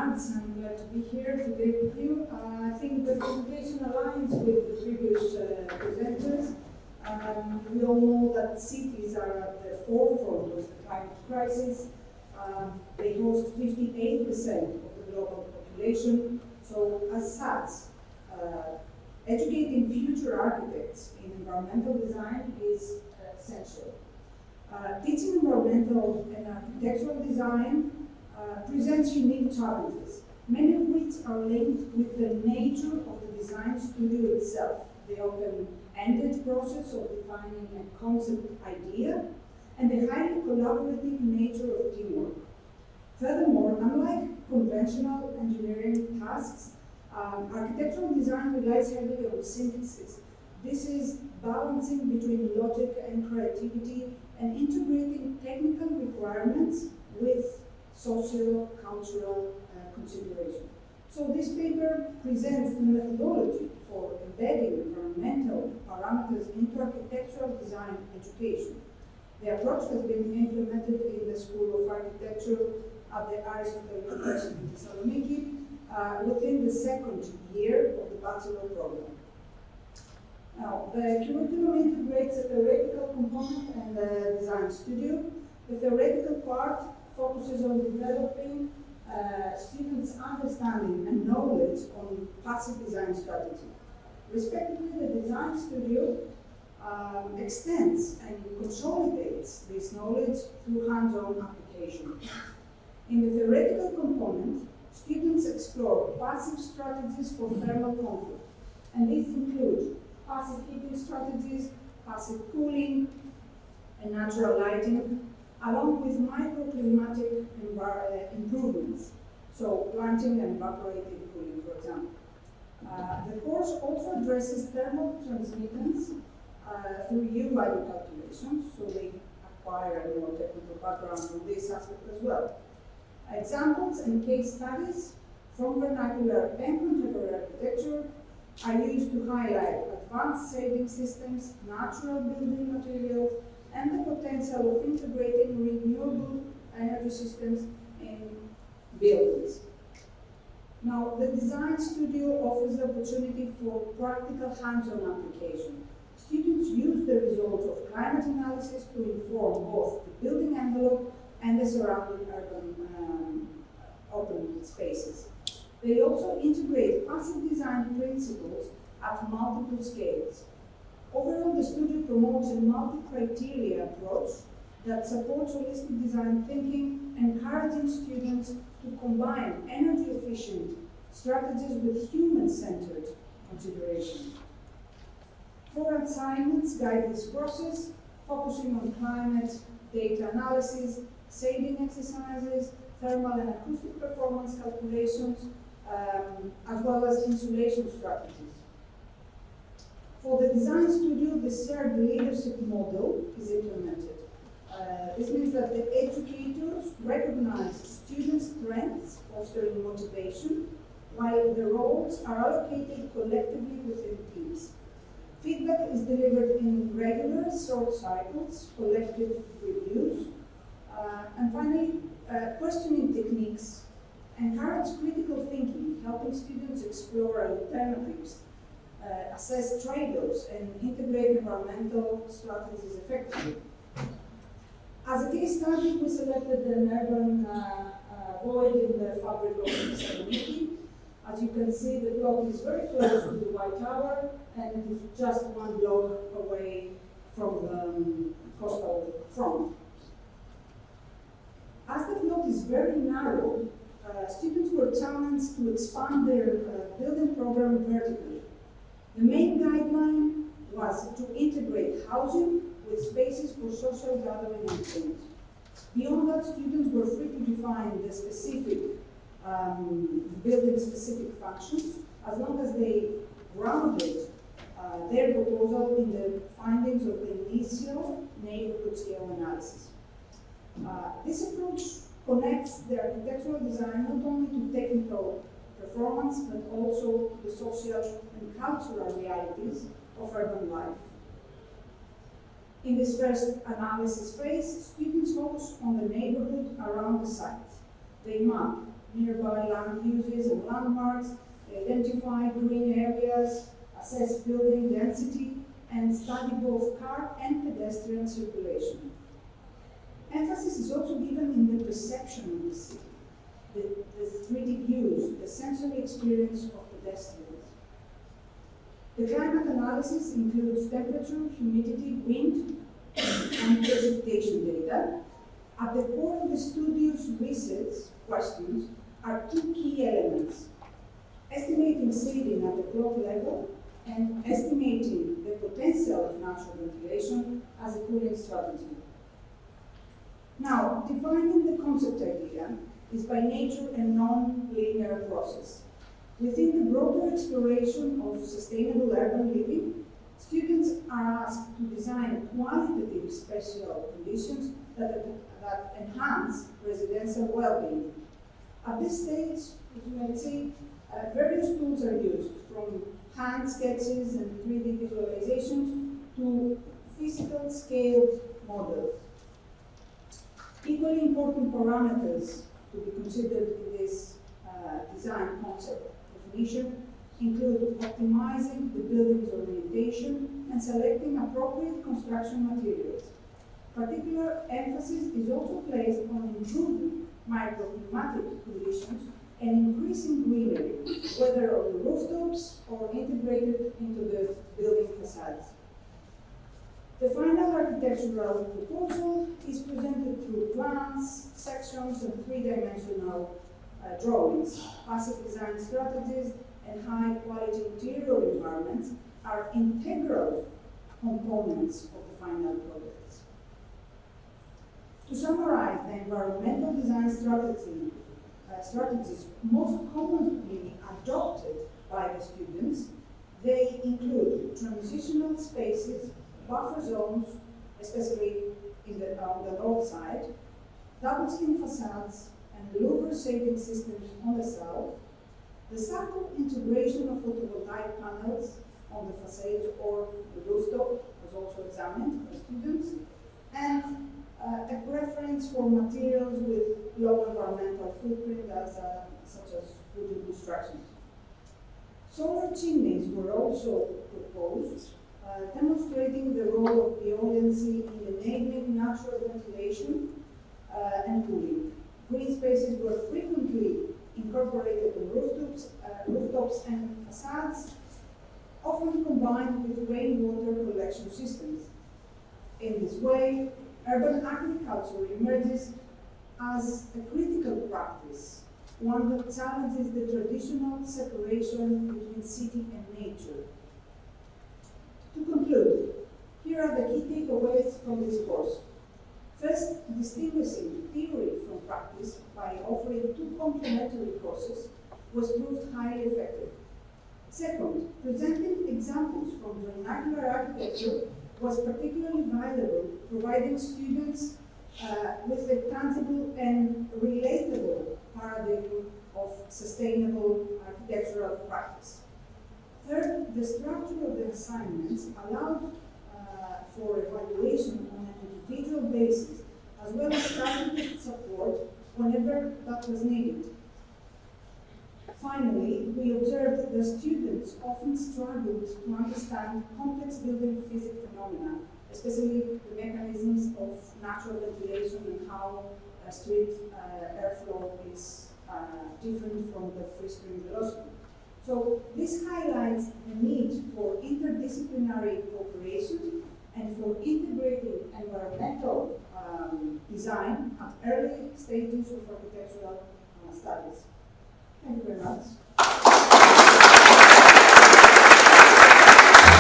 Lads. I'm glad to be here today with you. I think the presentation aligns with the previous presenters. We all know that cities are at the forefront of the climate crisis. They host 58% of the global population. So, as such, educating future architects in environmental design is essential. Teaching environmental and architectural design presents unique challenges, many of which are linked with the nature of the design studio itself, the open-ended process of defining a concept idea, and the highly collaborative nature of teamwork. Furthermore, unlike conventional engineering tasks, architectural design relies heavily on synthesis. This is balancing between logic and creativity and integrating technical requirements with socio-cultural consideration. So this paper presents the methodology for embedding environmental parameters into architectural design education. The approach has been implemented in the School of Architecture at the Aristotle University in Thessaloniki within the second year of the bachelor program. Now, the curriculum integrates a theoretical component and a design studio. The theoretical part focuses on developing students' understanding and knowledge on passive design strategy. Respectively, the design studio extends and consolidates this knowledge through hands-on application. In the theoretical component, students explore passive strategies for thermal comfort, and these include passive heating strategies, passive cooling, and natural lighting, along with microclimatic improvements, so planting and evaporative cooling, for example. The course also addresses thermal transmittance through U-value calculations, so they acquire a more technical background on this aspect as well. Examples and case studies from vernacular and contemporary architecture are used to highlight advanced saving systems, natural building materials, and the potential of integrating renewable energy systems in buildings. Now, the design studio offers the opportunity for practical hands-on application. Students use the results of climate analysis to inform both the building envelope and the surrounding urban open spaces. They also integrate passive design principles at multiple scales. Overall, the studio promotes a multi-criteria approach that supports holistic design thinking, encouraging students to combine energy-efficient strategies with human-centered considerations. 4 assignments guide this process, focusing on climate data analysis, saving exercises, thermal and acoustic performance calculations, as well as insulation strategies. For the design studio, the shared leadership model is implemented. This means that the educators recognize students' strengths, fostering motivation, while the roles are allocated collectively within teams. Feedback is delivered in regular short cycles, collective reviews, and finally, questioning techniques encourage critical thinking, helping students explore alternatives, assess trade-offs, and integrate environmental strategies effectively. As a case study, we selected an urban void in the fabric of Thessaloniki. As you can see, the block is very close to the White Tower, and it is just 1 block away from the coastal front. As the block is very narrow, students were challenged to expand their building program vertically. The main guideline was to integrate housing with spaces for social gathering and things. Beyond that, students were free to define the specific, building-specific functions, as long as they grounded their proposal in the findings of the initial neighborhood scale analysis. This approach connects the architectural design not only to technical performance, but also to the social and cultural realities of urban life. In this first analysis phase, students focus on the neighborhood around the site. They map nearby land uses and landmarks, identify green areas, assess building density, and study both car and pedestrian circulation. Emphasis is also given in the perception of the city, the 3D views, the sensory experience of pedestrians. The climate analysis includes temperature, humidity, wind, and precipitation data. At the core of the studio's research questions are two key elements: estimating shading at the plot level and estimating the potential of natural ventilation as a cooling strategy. Now, defining the concept idea is by nature a non-linear process. Within the broader exploration of sustainable urban living, students are asked to design qualitative spatial conditions that enhance residential well-being. At this stage, as you might see, various tools are used, from hand sketches and 3D visualizations to physical scaled models. Equally important parameters to be considered in this design concept definition include optimizing the building's orientation and selecting appropriate construction materials. Particular emphasis is also placed on improving microclimatic conditions and increasing greenery, whether on the rooftops or integrated into the building facades. The final architectural proposal is presented through plans, sections, and three-dimensional drawings. Passive design strategies and high-quality interior environments are integral components of the final projects. To summarize, the environmental design strategies most commonly adopted by the students, they include transitional spaces, buffer zones, especially on the north side, double-skin facades, and louver shading systems on the south, the subtle integration of photovoltaic panels on the facades or the rooftop was also examined by students, and a preference for materials with low environmental footprint, such as wooden constructions. Solar chimneys were also proposed, demonstrating the role of buoyancy in enabling natural ventilation and cooling. Green spaces were frequently incorporated on rooftops and facades, often combined with rainwater collection systems. In this way, urban agriculture emerges as a critical practice, one that challenges the traditional separation between city and nature. To conclude, here are the key takeaways from this course. First, distinguishing theory from practice by offering two complementary courses was proved highly effective. Second, presenting examples from vernacular architecture was particularly valuable, providing students with a tangible and relatable paradigm of sustainable architectural practice. Third, the structure of the assignments allowed for evaluation on an individual basis, as well as targeted support whenever that was needed. Finally, we observed that the students often struggled to understand complex building physics phenomena, especially the mechanisms of natural ventilation and how street airflow is different from the free stream velocity. So this highlights the need for interdisciplinary cooperation and for integrating environmental design at early stages of architectural studies. Thank you very much.